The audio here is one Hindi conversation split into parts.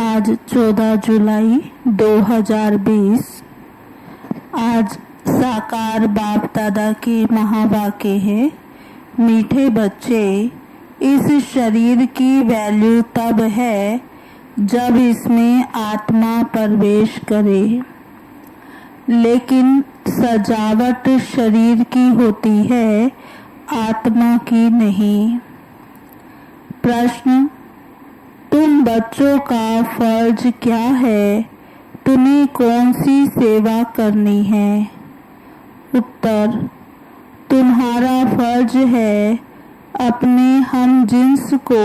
आज 14 जुलाई 2020। आज साकार बाप दादा के महावाक्य है, मीठे बच्चे, इस शरीर की वैल्यू तब है जब इसमें आत्मा प्रवेश करे, लेकिन सजावट शरीर की होती है, आत्मा की नहीं। प्रश्न: तुम बच्चों का फर्ज क्या है? तुम्हें कौन सी सेवा करनी है? उत्तर: तुम्हारा फर्ज है अपने हम जिन्स को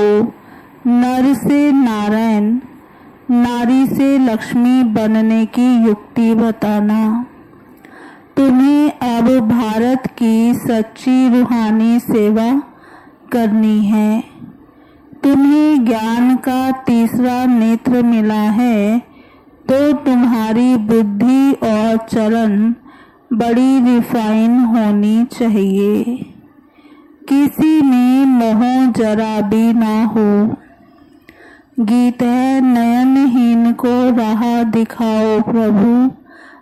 नर से नारायण, नारी से लक्ष्मी बनने की युक्ति बताना। तुम्हें अब भारत की सच्ची रूहानी सेवा करनी है। तुम्हें ज्ञान का तीसरा नेत्र मिला है, तो तुम्हारी बुद्धि और चलन बड़ी रिफाइन होनी चाहिए। किसी में मोह जरा भी ना हो। गीत है, नयनहीन को राह दिखाओ प्रभु,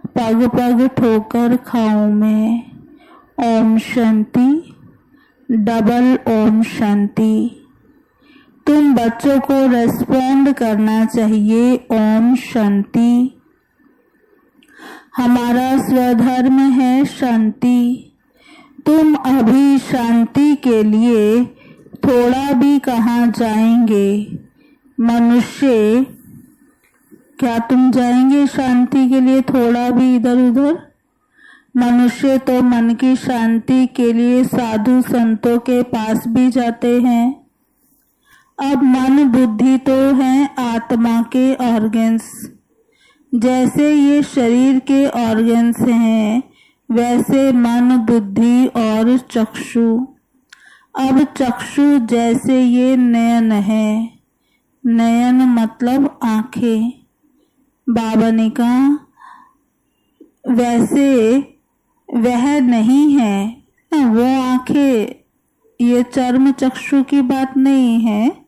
पग पग ठोकर खाऊं मैं। ओम शांति, डबल ओम शांति। तुम बच्चों को रेस्पॉन्ड करना चाहिए। ओम शांति। हमारा स्वधर्म है शांति। तुम अभी शांति के लिए थोड़ा भी कहाँ जाएंगे? मनुष्य, क्या तुम जाएंगे शांति के लिए थोड़ा भी इधर उधर? मनुष्य तो मन की शांति के लिए साधु संतों के पास भी जाते हैं। अब मन बुद्धि तो हैं आत्मा के ऑर्गन्स। जैसे ये शरीर के ऑर्गन्स हैं, वैसे मन बुद्धि और चक्षु। अब चक्षु जैसे ये नयन है, नयन मतलब आंखें। बाबा ने कहा वैसे वह नहीं है, वो आंखें, ये चर्म चक्षु की बात नहीं है,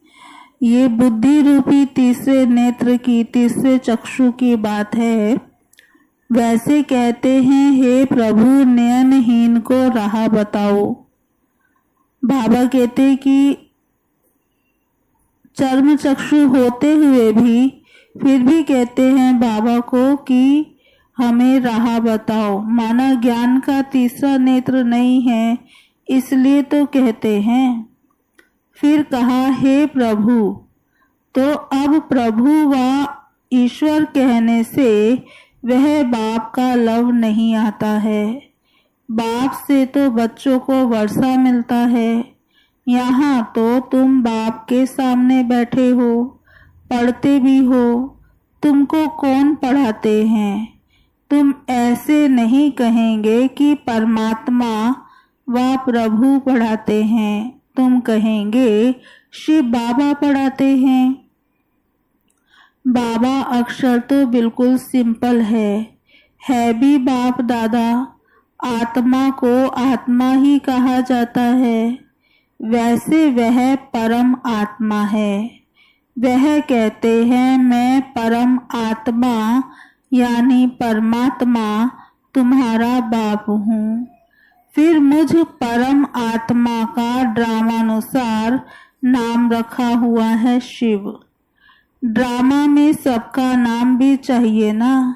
ये बुद्धि रूपी तीसरे नेत्र की, तीसरे चक्षु की बात है। वैसे कहते हैं, हे प्रभु नयनहीन को राह बताओ। बाबा कहते कि चर्म चक्षु होते हुए भी फिर भी कहते हैं बाबा को कि हमें राह बताओ। माना ज्ञान का तीसरा नेत्र नहीं है, इसलिए तो कहते हैं। फिर कहा, हे प्रभु। तो अब प्रभु व ईश्वर कहने से वह बाप का लव नहीं आता है। बाप से तो बच्चों को वर्षा मिलता है। यहाँ तो तुम बाप के सामने बैठे हो, पढ़ते भी हो। तुमको कौन पढ़ाते हैं? तुम ऐसे नहीं कहेंगे कि परमात्मा व प्रभु पढ़ाते हैं। तुम कहेंगे शिव बाबा पढ़ाते हैं। बाबा अक्षर तो बिल्कुल सिंपल है भी बाप दादा। आत्मा को आत्मा ही कहा जाता है। वैसे वह परम आत्मा है। वह कहते हैं मैं परम आत्मा यानी परमात्मा तुम्हारा बाप हूँ। फिर मुझ परम आत्मा का ड्रामानुसार नाम रखा हुआ है शिव। ड्रामा में सबका नाम भी चाहिए ना।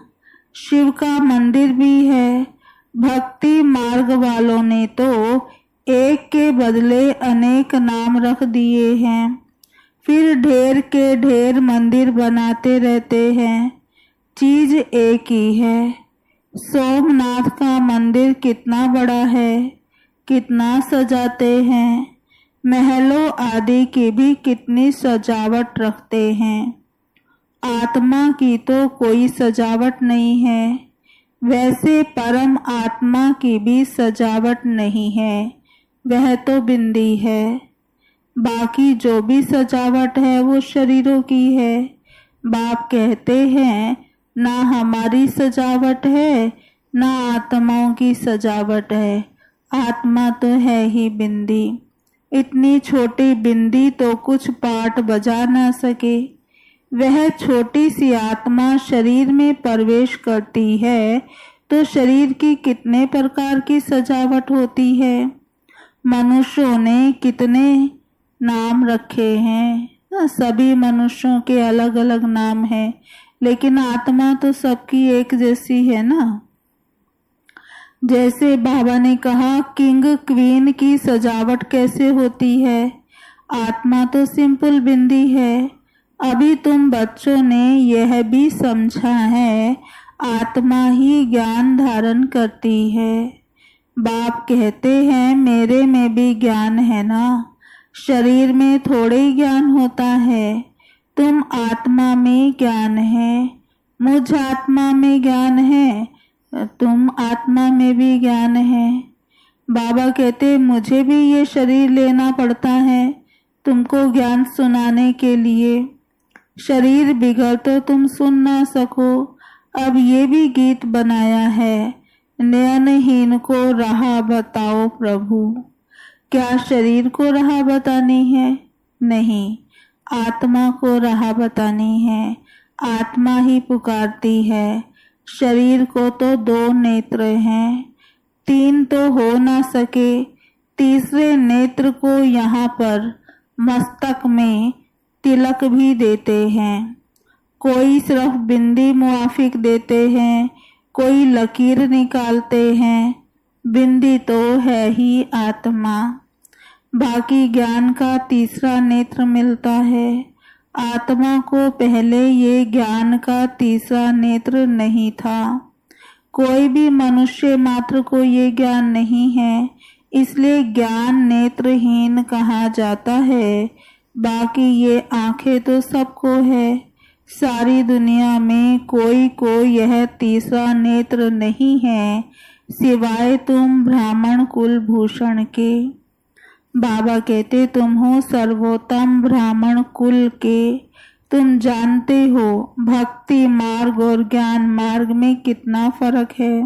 शिव का मंदिर भी है। भक्ति मार्ग वालों ने तो एक के बदले अनेक नाम रख दिए हैं। फिर ढेर के ढेर मंदिर बनाते रहते हैं। चीज एक ही है। सोमनाथ का मंदिर कितना बड़ा है, कितना सजाते हैं। महलों आदि की भी कितनी सजावट रखते हैं। आत्मा की तो कोई सजावट नहीं है। वैसे परम आत्मा की भी सजावट नहीं है, वह तो बिंदी है। बाकी जो भी सजावट है वो शरीरों की है। बाप कहते हैं ना हमारी सजावट है, ना आत्माओं की सजावट है। आत्मा तो है ही बिंदी। इतनी छोटी बिंदी तो कुछ पाठ बजा ना सके। वह छोटी सी आत्मा शरीर में प्रवेश करती है तो शरीर की कितने प्रकार की सजावट होती है। मनुष्यों ने कितने नाम रखे हैं, सभी मनुष्यों के अलग अलग नाम हैं, लेकिन आत्मा तो सबकी एक जैसी है ना। जैसे बाबा ने कहा किंग क्वीन की सजावट कैसे होती है, आत्मा तो सिंपल बिंदी है। अभी तुम बच्चों ने यह भी समझा है आत्मा ही ज्ञान धारण करती है। बाप कहते हैं मेरे में भी ज्ञान है ना, शरीर में थोड़े ही ज्ञान होता है। तुम आत्मा में ज्ञान है, मुझ आत्मा में ज्ञान है, तुम आत्मा में भी ज्ञान है। बाबा कहते मुझे भी ये शरीर लेना पड़ता है तुमको ज्ञान सुनाने के लिए। शरीर बिगड़ तो तुम सुन ना सको, अब ये भी गीत बनाया है, नयनहीन को राह बताओ प्रभु। क्या शरीर को राह बतानी है? नहीं, आत्मा को राह बतानी है। आत्मा ही पुकारती है। शरीर को तो 2 नेत्र हैं, 3 तो हो ना सके, तीसरे नेत्र को यहाँ पर मस्तक में तिलक भी देते हैं। कोई सिर्फ बिंदी मुआफिक देते हैं, कोई लकीर निकालते हैं। बिंदी तो है ही आत्मा, बाकी ज्ञान का तीसरा नेत्र मिलता है। आत्मा को पहले ये ज्ञान का तीसरा नेत्र नहीं था। कोई भी मनुष्य मात्र को ये ज्ञान नहीं है, इसलिए ज्ञान नेत्रहीन कहा जाता है। बाकी ये आंखें तो सबको है। सारी दुनिया में कोई को यह तीसरा नेत्र नहीं है सिवाय तुम ब्राह्मण कुल भूषण के। बाबा कहते तुम हो सर्वोत्तम ब्राह्मण कुल के। तुम जानते हो भक्ति मार्ग और ज्ञान मार्ग में कितना फर्क है।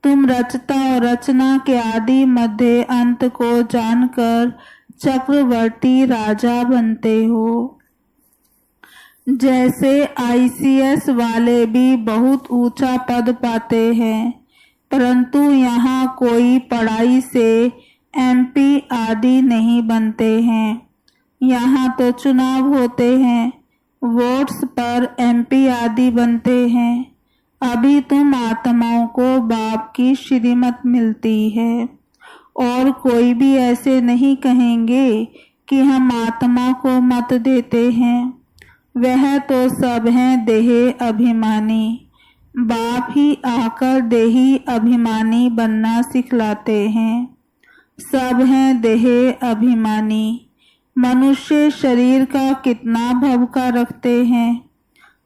तुम रचता और रचना के आदि मध्य अंत को जानकर चक्रवर्ती राजा बनते हो। जैसे ICS वाले भी बहुत ऊंचा पद पाते हैं, परंतु यहाँ कोई पढ़ाई से MP आदि नहीं बनते हैं। यहाँ तो चुनाव होते हैं, वोट्स पर MP आदि बनते हैं। अभी तुम आत्माओं को बाप की श्रीमत मिलती है, और कोई भी ऐसे नहीं कहेंगे कि हम आत्मा को मत देते हैं। वह तो सब हैं देह अभिमानी। बाप ही आकर देही अभिमानी बनना सिखलाते हैं। सब हैं देह अभिमानी। मनुष्य शरीर का कितना भवका रखते हैं।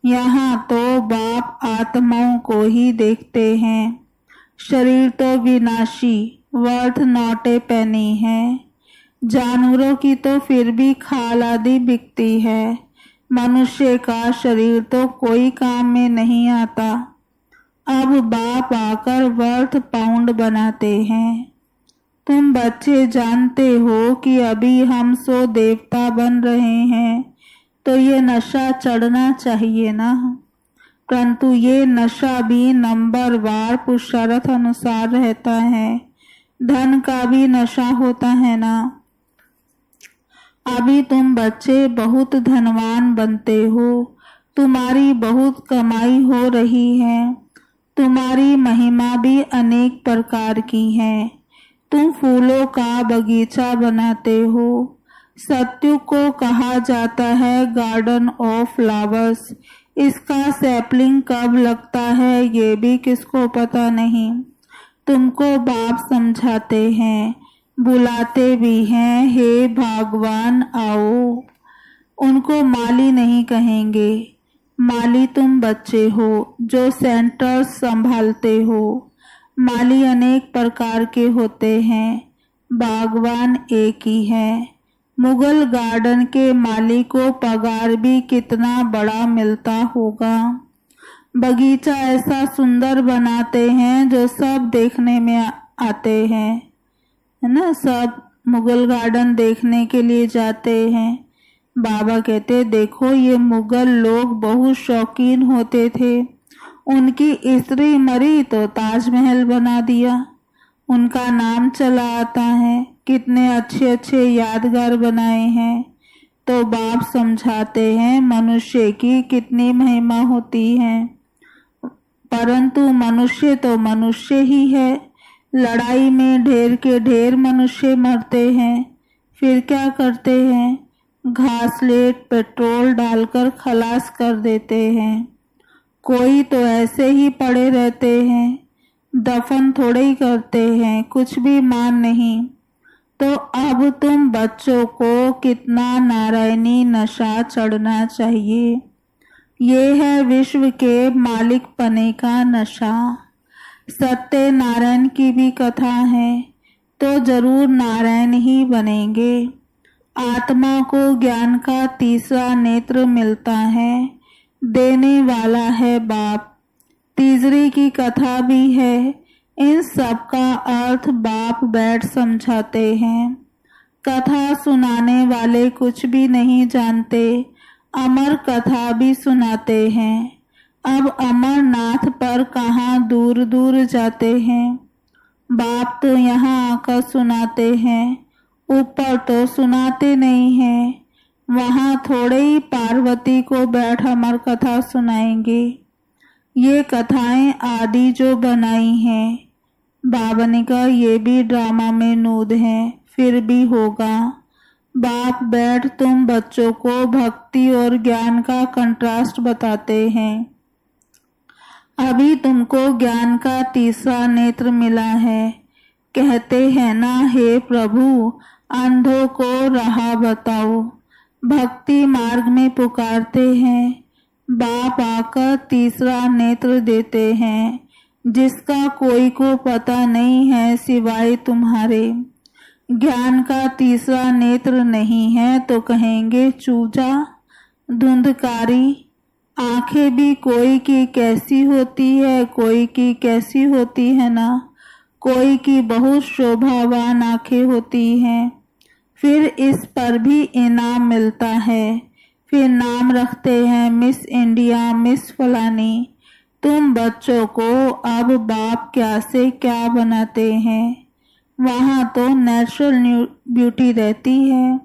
यहाँ तो बाप आत्माओं को ही देखते हैं। शरीर तो विनाशी, वर्थ नॉट ए पेनी है। जानवरों की तो फिर भी खाल आदि बिकती है। मनुष्य का शरीर तो कोई काम में नहीं आता। अब बाप आकर वर्थ पाउंड बनाते हैं। तुम बच्चे जानते हो कि अभी हम 100 देवता बन रहे हैं, तो ये नशा चढ़ना चाहिए ना। परंतु ये नशा भी नंबरवार पुरुषार्थ अनुसार रहता है। धन का भी नशा होता है ना। अभी तुम बच्चे बहुत धनवान बनते हो, तुम्हारी बहुत कमाई हो रही है, तुम्हारी महिमा भी अनेक प्रकार की है। तुम फूलों का बगीचा बनाते हो। सत्युग को कहा जाता है गार्डन ऑफ फ्लावर्स। इसका सैपलिंग कब लगता है ये भी किसको पता नहीं। तुमको बाप समझाते हैं, बुलाते भी हैं, हे भगवान आओ। उनको माली नहीं कहेंगे। माली तुम बच्चे हो जो सेंटर्स संभालते हो। माली अनेक प्रकार के होते हैं, बागवान एक ही है। मुगल गार्डन के माली को पगार भी कितना बड़ा मिलता होगा। बगीचा ऐसा सुंदर बनाते हैं जो सब देखने में आते हैं, है ना। सब मुगल गार्डन देखने के लिए जाते हैं। बाबा कहते देखो ये मुगल लोग बहुत शौकीन होते थे, उनकी स्त्री मरी तो ताजमहल बना दिया, उनका नाम चला आता है, कितने अच्छे अच्छे यादगार बनाए हैं। तो बाप समझाते हैं मनुष्य की कितनी महिमा होती है, परंतु मनुष्य तो मनुष्य ही है। लड़ाई में ढेर के ढेर मनुष्य मरते हैं, फिर क्या करते हैं, घासलेट पेट्रोल डालकर खलास कर देते हैं। कोई तो ऐसे ही पड़े रहते हैं, दफन थोड़े ही करते हैं, कुछ भी मान नहीं। तो अब तुम बच्चों को कितना नारायणी नशा चढ़ना चाहिए, ये है विश्व के मालिक पने का नशा। सत्यनारायण की भी कथा है तो जरूर नारायण ही बनेंगे। आत्मा को ज्ञान का तीसरा नेत्र मिलता है, देने वाला है बाप। तीसरी की कथा भी है, इन सब का अर्थ बाप बैठ समझाते हैं। कथा सुनाने वाले कुछ भी नहीं जानते, अमर कथा भी सुनाते हैं। अब अमरनाथ पर कहाँ दूर दूर जाते हैं, बाप तो यहाँ आकर सुनाते हैं, ऊपर तो सुनाते नहीं हैं। वहाँ थोड़े ही पार्वती को बैठ अमर कथा सुनाएंगे। ये कथाएं आदि जो बनाई हैं, बाबा ने कहा ये भी ड्रामा में नूद है, फिर भी होगा। बाप बैठ तुम बच्चों को भक्ति और ज्ञान का कंट्रास्ट बताते हैं। अभी तुमको ज्ञान का तीसरा नेत्र मिला है, कहते हैं ना हे प्रभु अंधों को राह बताओ। भक्ति मार्ग में पुकारते हैं, बाप आकर तीसरा नेत्र देते हैं, जिसका कोई को पता नहीं है सिवाय तुम्हारे। ज्ञान का तीसरा नेत्र नहीं है तो कहेंगे चूजा, धुंधकारी। आंखें भी कोई की कैसी होती है, कोई की कैसी होती है ना, कोई की बहुत शोभावान आंखें होती हैं। फिर इस पर भी इनाम मिलता है, फिर नाम रखते हैं मिस इंडिया, मिस फलानी। तुम बच्चों को अब बाप क्या से क्या बनाते हैं, वहाँ तो नेचुरल ब्यूटी रहती है।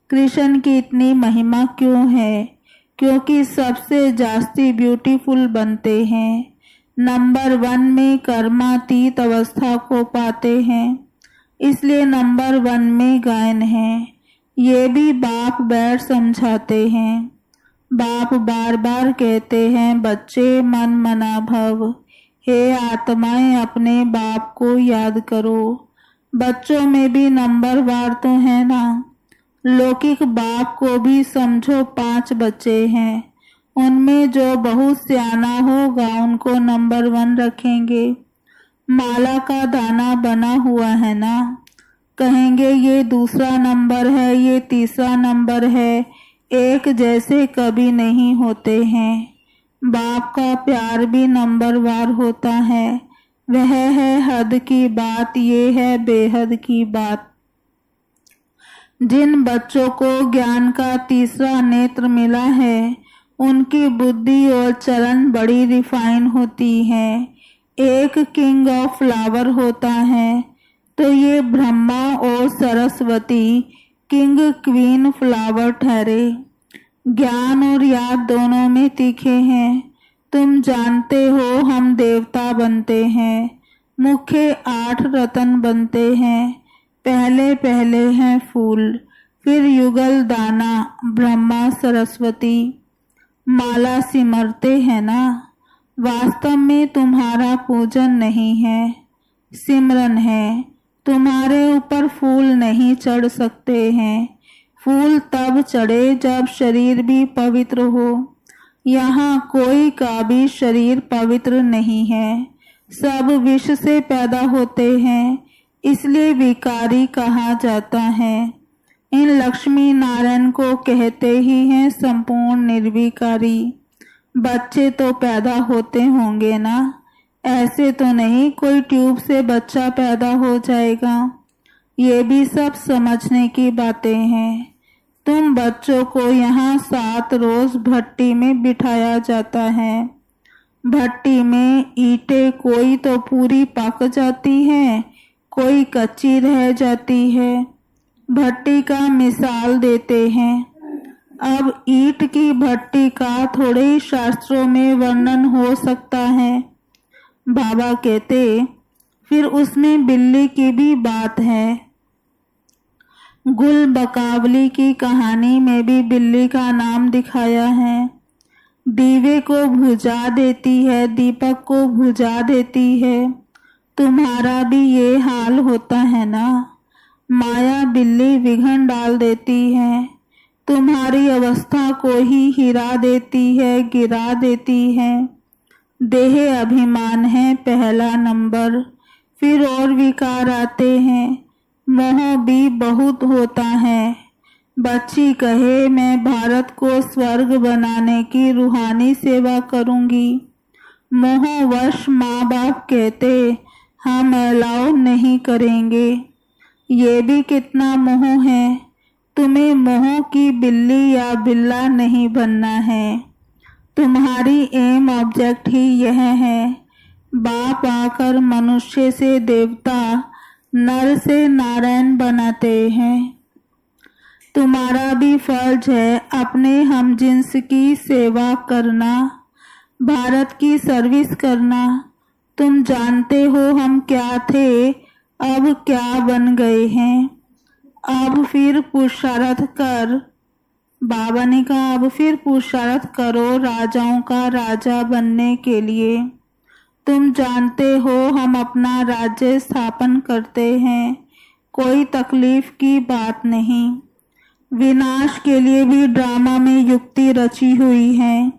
कृष्ण की इतनी महिमा क्यों है, क्योंकि सबसे जास्ती ब्यूटीफुल बनते हैं। नंबर 1 में कर्मातीत अवस्था को पाते हैं, इसलिए नंबर 1 में गायन है। ये भी बाप बैठ समझाते हैं। बाप बार बार कहते हैं बच्चे मन मना भव, हे आत्माएं अपने बाप को याद करो। बच्चों में भी नंबर वार तो है ना। लौकिक बाप को भी समझो 5 बच्चे हैं, उनमें जो बहुत सियाना होगा उनको नंबर 1 रखेंगे। माला का दाना बना हुआ है ना, कहेंगे ये दूसरा नंबर है, ये तीसरा नंबर है, एक जैसे कभी नहीं होते हैं। बाप का प्यार भी नंबर वार होता है, वह है हद की बात, ये है बेहद की बात। जिन बच्चों को ज्ञान का तीसरा नेत्र मिला है, उनकी बुद्धि और चलन बड़ी रिफाइन होती है। एक किंग ऑफ फ्लावर होता है, तो ये ब्रह्मा और सरस्वती किंग क्वीन फ्लावर ठहरे। ज्ञान और याद दोनों में तीखे हैं। तुम जानते हो हम देवता बनते हैं, मुख्य 8 रतन बनते हैं। पहले पहले हैं फूल, फिर युगल दाना, ब्रह्मा सरस्वती। माला सिमरते हैं ना, वास्तव में तुम्हारा पूजन नहीं है, सिमरन है। तुम्हारे ऊपर फूल नहीं चढ़ सकते हैं, फूल तब चढ़े जब शरीर भी पवित्र हो। यहाँ कोई का भी शरीर पवित्र नहीं है, सब विष से पैदा होते हैं, इसलिए विकारी कहा जाता है। इन लक्ष्मी नारायण को कहते ही हैं संपूर्ण निर्विकारी। बच्चे तो पैदा होते होंगे ना, ऐसे तो नहीं कोई ट्यूब से बच्चा पैदा हो जाएगा। ये भी सब समझने की बातें हैं। तुम बच्चों को यहाँ 7 रोज भट्टी में बिठाया जाता है। भट्टी में ईंटें कोई तो पूरी पक जाती है, कोई कच्ची रह जाती है। भट्टी का मिसाल देते हैं। अब ईंट की भट्टी का थोड़े ही शास्त्रों में वर्णन हो सकता है। बाबा कहते, फिर उसमें बिल्ली की भी बात है। गुल बकावली की कहानी में भी बिल्ली का नाम दिखाया है। दीवे को बुझा देती है, दीपक को बुझा देती है। तुम्हारा भी ये हाल होता है ना। माया बिल्ली विघन डाल देती है, तुम्हारी अवस्था को ही हिरा देती है, गिरा देती है। देह अभिमान है पहला नंबर, फिर और विकार आते हैं। मोह भी बहुत होता है। बच्ची कहे, मैं भारत को स्वर्ग बनाने की रूहानी सेवा करूंगी। मोहवश माँ बाप कहते, हम अलाउ नहीं करेंगे। ये भी कितना मोह है। तुम्हें मोह की बिल्ली या बिल्ला नहीं बनना है। तुम्हारी एम ऑब्जेक्ट ही यह है। बाप आकर मनुष्य से देवता, नर से नारायण बनाते हैं। तुम्हारा भी फर्ज है अपने हमजिन्स की सेवा करना, भारत की सर्विस करना। तुम जानते हो हम क्या थे, अब क्या बन गए हैं। अब फिर पुरुषार्थ कर। बाबा ने कहा, अब फिर पुरुषार्थ करो राजाओं का राजा बनने के लिए। तुम जानते हो हम अपना राज्य स्थापन करते हैं, कोई तकलीफ की बात नहीं। विनाश के लिए भी ड्रामा में युक्ति रची हुई है।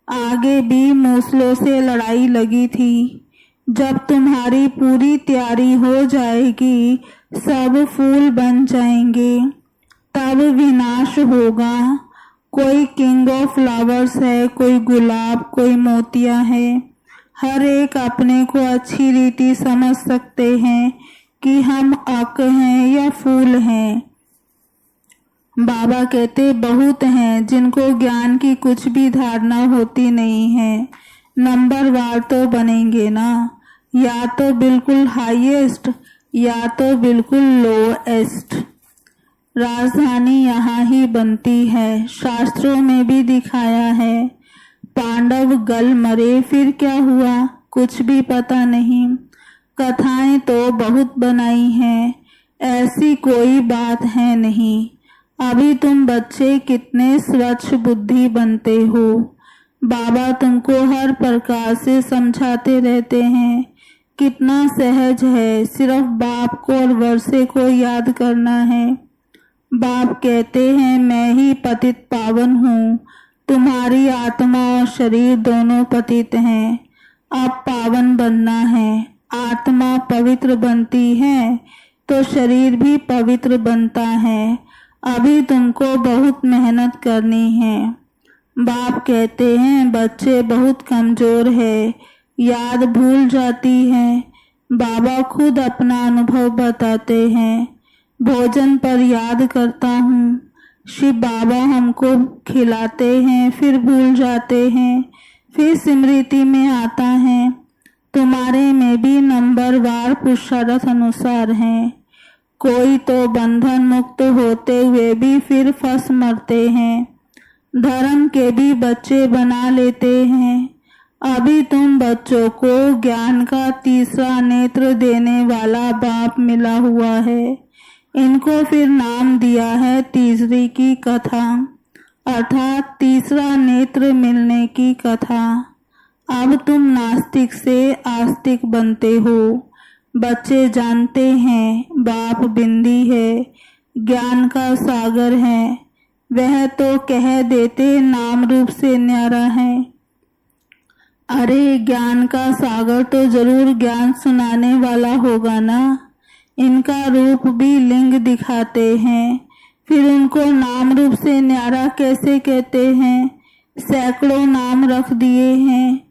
आगे भी मूसलों से लड़ाई लगी थी। जब तुम्हारी पूरी तैयारी हो जाएगी, सब फूल बन जाएंगे, तब विनाश होगा। कोई किंग ऑफ फ्लावर्स है, कोई गुलाब, कोई मोतिया है। हर एक अपने को अच्छी रीति समझ सकते हैं कि हम अक हैं या फूल हैं। बाबा कहते, बहुत हैं जिनको ज्ञान की कुछ भी धारणा होती नहीं है। नंबरवार तो बनेंगे ना, या तो बिल्कुल हाईएस्ट या तो बिल्कुल लोएस्ट। राजधानी यहाँ ही बनती है। शास्त्रों में भी दिखाया है। पांडव गल मरे, फिर क्या हुआ कुछ भी पता नहीं। कथाएं तो बहुत बनाई हैं, ऐसी कोई बात है नहीं। अभी तुम बच्चे कितने स्वच्छ बुद्धि बनते हो। बाबा तुमको हर प्रकार से समझाते रहते हैं। कितना सहज है, सिर्फ बाप को और वर्षे को याद करना है। बाप कहते हैं, मैं ही पतित पावन हूँ। तुम्हारी आत्मा और शरीर दोनों पतित हैं। अब पावन बनना है। आत्मा पवित्र बनती है तो शरीर भी पवित्र बनता है। अभी तुमको बहुत मेहनत करनी है। बाप कहते हैं, बच्चे बहुत कमजोर है, याद भूल जाती है। बाबा खुद अपना अनुभव बताते हैं। भोजन पर याद करता हूँ। शिव बाबा हमको खिलाते हैं, फिर भूल जाते हैं, फिर स्मृति में आता है। तुम्हारे में भी नंबरवार पुरुषार्थ अनुसार हैं। कोई तो बंधन मुक्त होते हुए भी फिर फंस मरते हैं। धर्म के भी बच्चे बना लेते हैं। अभी तुम बच्चों को ज्ञान का तीसरा नेत्र देने वाला बाप मिला हुआ है। इनको फिर नाम दिया है तीसरी की कथा, अर्थात तीसरा नेत्र मिलने की कथा। अब तुम नास्तिक से आस्तिक बनते हो। बच्चे जानते हैं बाप बिंदी है, ज्ञान का सागर है। वह तो कह देते नाम रूप से न्यारा है। अरे ज्ञान का सागर तो जरूर ज्ञान सुनाने वाला होगा ना। इनका रूप भी लिंग दिखाते हैं, फिर उनको नाम रूप से न्यारा कैसे कहते हैं। सैकड़ों नाम रख दिए हैं।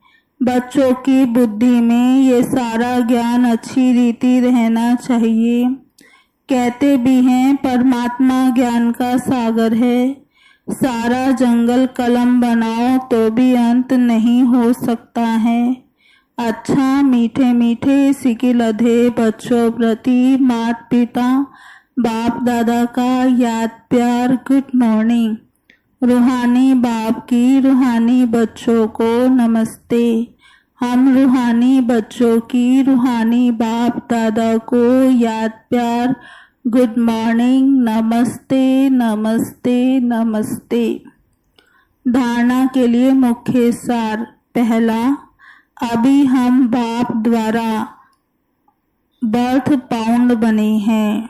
बच्चों की बुद्धि में ये सारा ज्ञान अच्छी रीति रहना चाहिए। कहते भी हैं परमात्मा ज्ञान का सागर है। सारा जंगल कलम बनाओ तो भी अंत नहीं हो सकता है। अच्छा मीठे मीठे सिकिल अधे बच्चों प्रति माता पिता बाप दादा का याद प्यार गुड मॉर्निंग। रूहानी बाप की रूहानी बच्चों को नमस्ते। हम रूहानी बच्चों की रूहानी बाप दादा को याद प्यार गुड मॉर्निंग, नमस्ते नमस्ते नमस्ते। धारणा के लिए मुख्य सार। पहला, अभी हम बाप द्वारा बर्थ पाउंड बने हैं।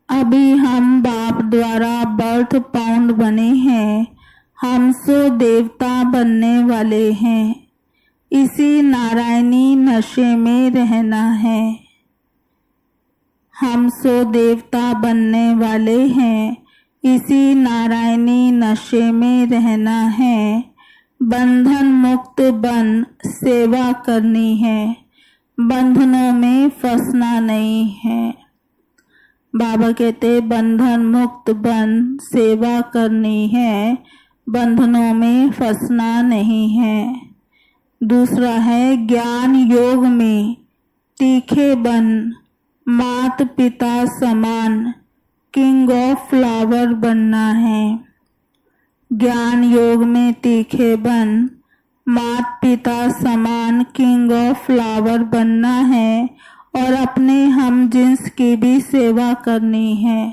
अभी हम बाप द्वारा बर्थ पाउंड बने हैं। हम सो देवता बनने वाले हैं। इसी नारायणी नशे में रहना है। हम सो देवता बनने वाले हैं। इसी नारायणी नशे में रहना है। बंधन मुक्त बन सेवा करनी है। बंधनों में फंसना नहीं है। बाबा कहते बंधन मुक्त बन सेवा करनी है, बंधनों में फंसना नहीं है। दूसरा है ज्ञान योग में तीखे बन मात पिता समान किंग ऑफ फ्लावर बनना है। ज्ञान योग में तीखे बन मात पिता समान किंग ऑफ फ्लावर बनना है और अपने हम जिन्स की भी सेवा करनी है।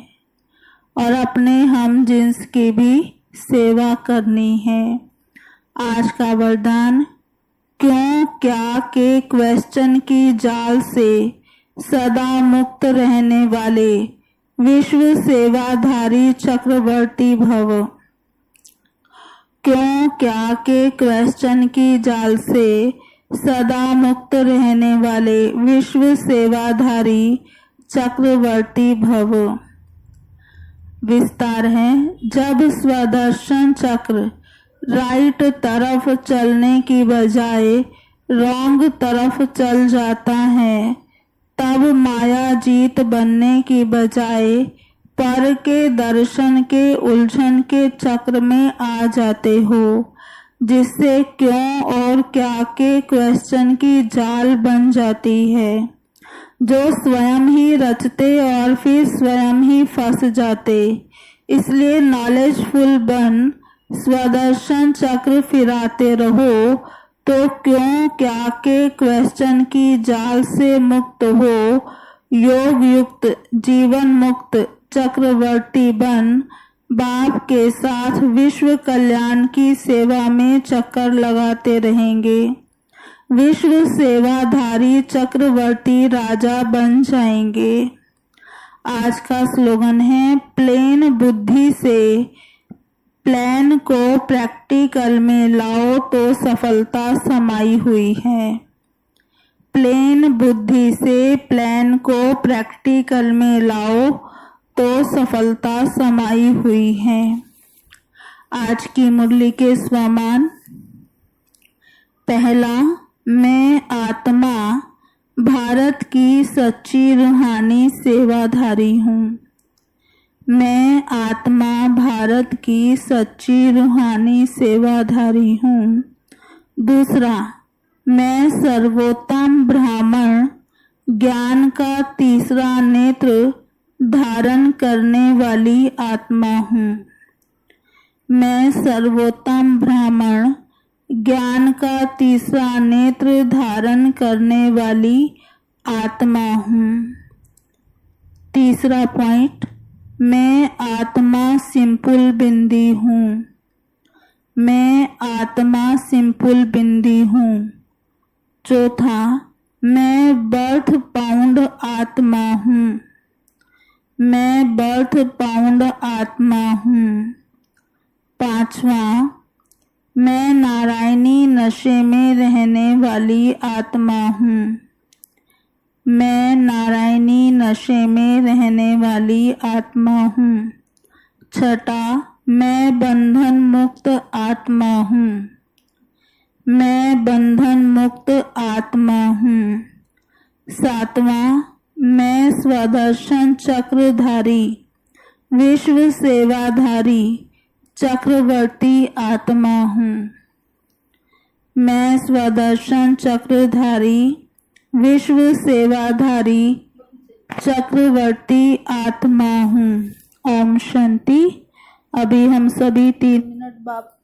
और अपने हम जिन्स की भी सेवा करनी है। आज का वरदान, क्यों क्या के क्वेश्चन की जाल से सदा मुक्त रहने वाले विश्व सेवाधारी चक्रवर्ती भव। क्यों क्या के क्वेश्चन की जाल से सदा मुक्त रहने वाले विश्व सेवाधारी चक्रवर्ती भव। विस्तार है। जब स्वदर्शन चक्र राइट तरफ चलने की बजाय रॉन्ग तरफ चल जाता है, तब माया जीत बनने की बजाय पर के दर्शन के उलझन के चक्र में आ जाते हो, जिससे क्यों और क्या के क्वेश्चन की जाल बन जाती है, जो स्वयं ही रचते और फिर स्वयं ही फंस जाते। इसलिए नॉलेजफुल बन स्वदर्शन चक्र फिराते रहो तो क्यों क्या के क्वेश्चन की जाल से मुक्त हो, योग युक्त जीवन मुक्त चक्रवर्ती बन बाप के साथ विश्व कल्याण की सेवा में चक्कर लगाते रहेंगे। विश्व सेवाधारी चक्रवर्ती राजा बन जाएंगे। आज का स्लोगन है, प्लेन बुद्धि से प्लान को प्रैक्टिकल में लाओ तो सफलता समाई हुई है। प्लेन बुद्धि से प्लान को प्रैक्टिकल में लाओ तो सफलता समाई हुई है। आज की मुरली के स्वमान। पहला, मैं आत्मा भारत की सच्ची रूहानी सेवाधारी हूँ। मैं आत्मा भारत की सच्ची रूहानी सेवाधारी हूँ। दूसरा, मैं सर्वोत्तम ब्राह्मण ज्ञान का तीसरा नेत्र धारण करने वाली आत्मा हूँ। मैं सर्वोत्तम ब्राह्मण ज्ञान का तीसरा नेत्र धारण करने वाली आत्मा हूँ। तीसरा पॉइंट, मैं आत्मा सिंपल बिंदी हूँ। मैं आत्मा सिंपल बिंदी हूँ। चौथा, मैं बर्थ पाउंड आत्मा हूँ। मैं बर्थ पाउंड आत्मा हूँ। पांचवा, मैं नारायणी नशे में रहने वाली आत्मा हूँ। मैं नारायणी नशे में रहने वाली आत्मा हूँ। छठा, मैं बंधन मुक्त आत्मा हूँ। मैं बंधन मुक्त आत्मा हूँ। सातवां, मैं स्वदर्शन चक्रधारी विश्व सेवाधारी चक्रवर्ती आत्मा हूँ। मैं स्वदर्शन चक्रधारी विश्व सेवाधारी चक्रवर्ती आत्मा हूँ। ओम शांति। अभी हम सभी 3 मिनट बाप